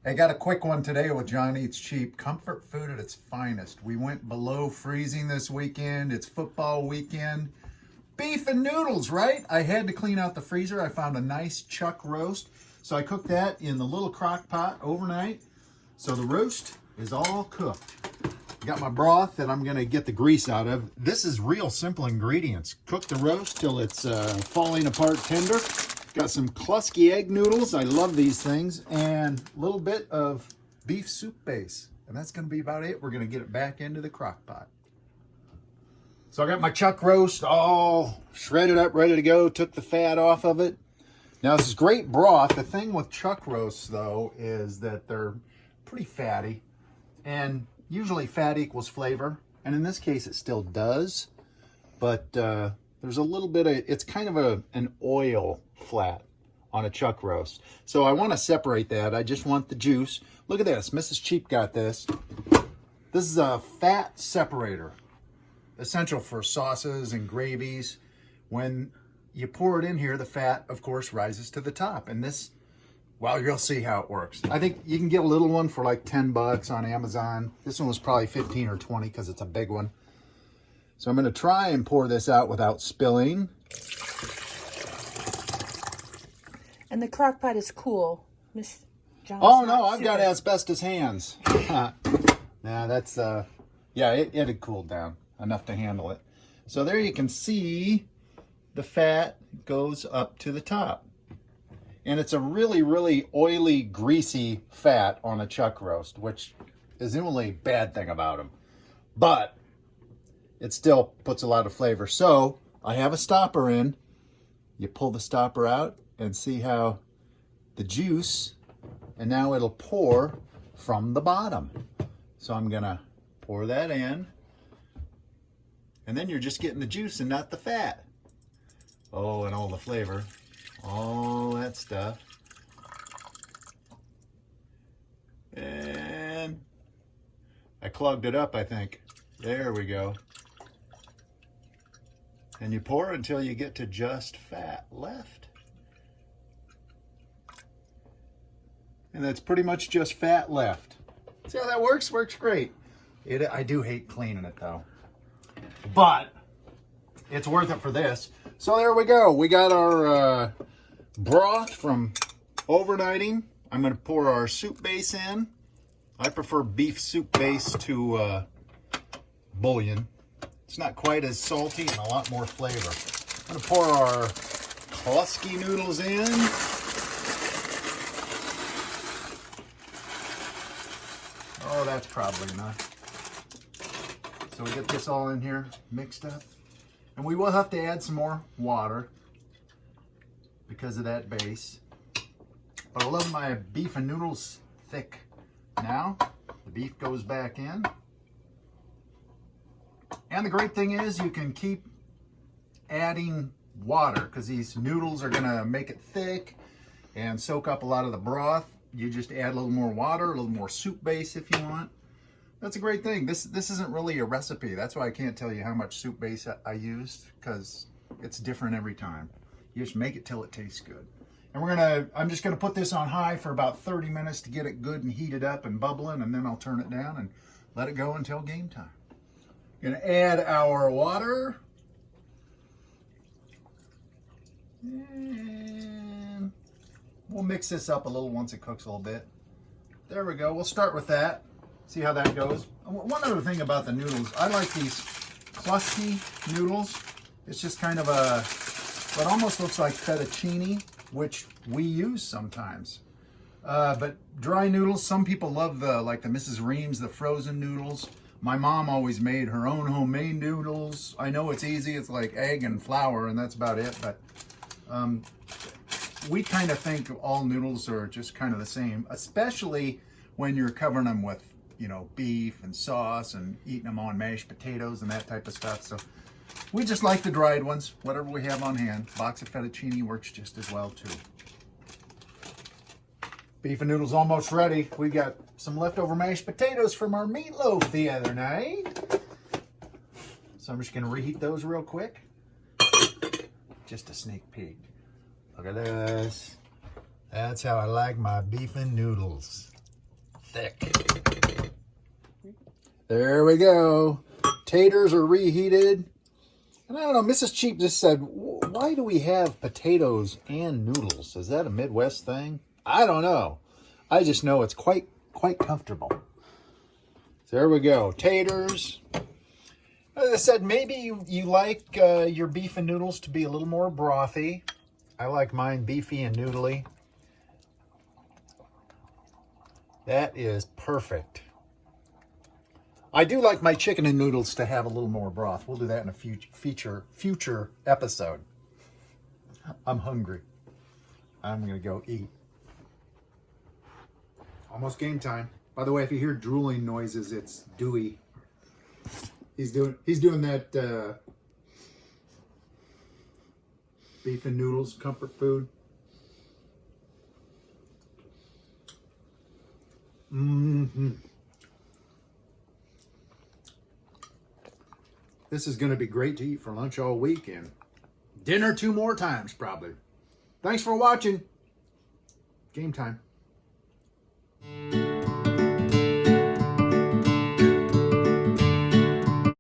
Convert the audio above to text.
I got a quick one today with John Eats Cheap. Comfort food at its finest. We went below freezing this weekend. It's football weekend. Beef and noodles, right? I had to clean out the freezer. I found a nice chuck roast. So I cooked that in the little crock pot overnight. So the roast is all cooked. Got my broth that I'm going to get the grease out of. This is real simple ingredients. Cook the roast till it's falling apart tender. Got some Klusky egg noodles. I love these things. And a little bit of beef soup base. And that's going to be about it. We're going to get it back into the crock pot. So I got my chuck roast all shredded up, ready to go. Took the fat off of it. Now this is great broth. The thing with chuck roasts, though, is that they're pretty fatty. And usually fat equals flavor. And in this case, it still does. But there's a little bit of, it's kind of an oil flat on a chuck roast. So I want to separate that. I just want the juice. Look at this. Mrs. Cheap got this. This is a fat separator. Essential for sauces and gravies. When you pour it in here, the fat, of course, rises to the top. And this, well, you'll see how it works. I think you can get a little one for like 10 bucks on Amazon. This one was probably 15 or 20 because it's a big one. So I'm going to try and pour this out without spilling. And the crock pot is cool. Miss John's Oh no, I've got asbestos hands. Nah, that's, yeah, it had cooled down enough to handle it. So there you can see the fat goes up to the top. And it's a really, really oily, greasy fat on a chuck roast, which is the only bad thing about them. But it still puts a lot of flavor. So I have a stopper in. You pull the stopper out and see how the juice, and now it'll pour from the bottom. So I'm gonna pour that in. And then you're just getting the juice and not the fat. Oh, and all the flavor. All that stuff. And I clogged it up, I think. There we go. And you pour until you get to just fat left. And that's pretty much just fat left. See how that works? Works great. I do hate cleaning it though. But it's worth it for this. So there we go. We got our broth from overnighting. I'm going to pour our soup base in. I prefer beef soup base to bouillon. It's not quite as salty and a lot more flavor. I'm going to pour our Klusky noodles in. Oh, that's probably enough. So we get this all in here mixed up. And we will have to add some more water because of that base. But I love my beef and noodles thick now. The beef goes back in. And the great thing is you can keep adding water because these noodles are going to make it thick and soak up a lot of the broth. You just add a little more water, a little more soup base if you want. That's a great thing. This isn't really a recipe. That's why I can't tell you how much soup base I used because it's different every time. You just make it till it tastes good. And I'm just gonna put this on high for about 30 minutes to get it good and heated up and bubbling, and then I'll turn it down and let it go until game time. Gonna add our water. And we'll mix this up a little once it cooks a little bit. There we go. We'll start with that. See how that goes. One other thing about the noodles, I like these Klusky noodles. It's just kind of what almost looks like fettuccine, which we use sometimes. But dry noodles, some people love like the Mrs. Reams, the frozen noodles. My mom always made her own homemade noodles. I know it's easy. It's like egg and flour, and that's about it. But we kind of think all noodles are just kind of the same, especially when you're covering them with, you know, beef and sauce and eating them on mashed potatoes and that type of stuff. So we just like the dried ones, whatever we have on hand. Box of fettuccine works just as well too. Beef and noodles almost ready. We got some leftover mashed potatoes from our meatloaf the other night. So I'm just gonna reheat those real quick. Just a sneak peek. Look at this. That's how I like my beef and noodles. thick. There we go. Taters are reheated. And I don't know, Mrs. Cheap just said, why do we have potatoes and noodles? Is that a Midwest thing? I don't know. I just know it's quite comfortable. So there we go. Taters. As I said, maybe you like your beef and noodles to be a little more brothy. I like mine beefy and noodly. That is perfect. I do like my chicken and noodles to have a little more broth. We'll do that in a future episode. I'm hungry. I'm going to go eat. Almost game time. By the way, if you hear drooling noises, it's Dewey. He's doing that beef and noodles comfort food. Mm-hmm. This is going to be great to eat for lunch all weekend. Dinner 2 more times, probably. Thanks for watching. Game time.